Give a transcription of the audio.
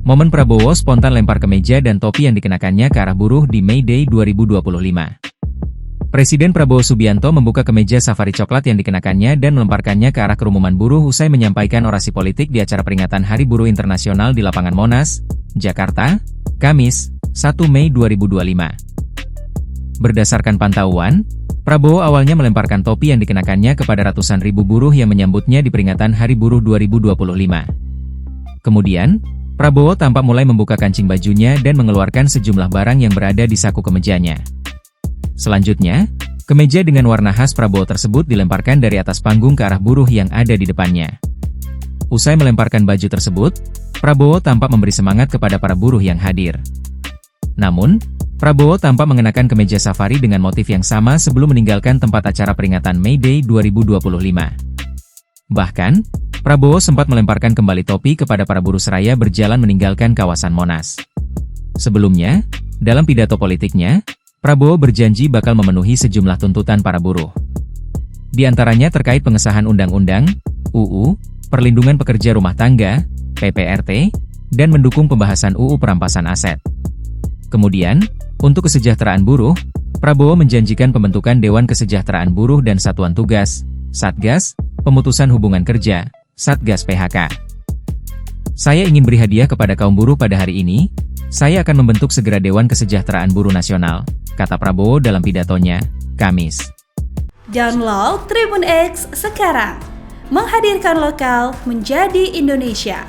Momen Prabowo spontan lempar kemeja dan topi yang dikenakannya ke arah buruh di May Day 2025. Presiden Prabowo Subianto membuka kemeja safari coklat yang dikenakannya dan melemparkannya ke arah kerumunan buruh usai menyampaikan orasi politik di acara peringatan Hari Buruh Internasional di Lapangan Monas, Jakarta, Kamis, 1 Mei 2025. Berdasarkan pantauan, Prabowo awalnya melemparkan topi yang dikenakannya kepada ratusan ribu buruh yang menyambutnya di peringatan Hari Buruh 2025. Kemudian, Prabowo tampak mulai membuka kancing bajunya dan mengeluarkan sejumlah barang yang berada di saku kemejanya. Selanjutnya, kemeja dengan warna khas Prabowo tersebut dilemparkan dari atas panggung ke arah buruh yang ada di depannya. Usai melemparkan baju tersebut, Prabowo tampak memberi semangat kepada para buruh yang hadir. Namun, Prabowo tampak mengenakan kemeja safari dengan motif yang sama sebelum meninggalkan tempat acara peringatan May Day 2025. Bahkan, Prabowo sempat melemparkan kembali topi kepada para buruh seraya berjalan meninggalkan kawasan Monas. Sebelumnya, dalam pidato politiknya, Prabowo berjanji bakal memenuhi sejumlah tuntutan para buruh. Di antaranya terkait pengesahan Undang-Undang, UU, Perlindungan Pekerja Rumah Tangga, PPRT, dan mendukung pembahasan UU Perampasan Aset. Kemudian, untuk kesejahteraan buruh, Prabowo menjanjikan pembentukan Dewan Kesejahteraan Buruh dan Satuan Tugas, Satgas, Pemutusan Hubungan Kerja, Satgas PHK. Saya ingin beri hadiah kepada kaum buruh pada hari ini, saya akan membentuk segera Dewan Kesejahteraan Buruh Nasional, kata Prabowo dalam pidatonya, Kamis. Download Tribun X sekarang, menghadirkan lokal menjadi Indonesia.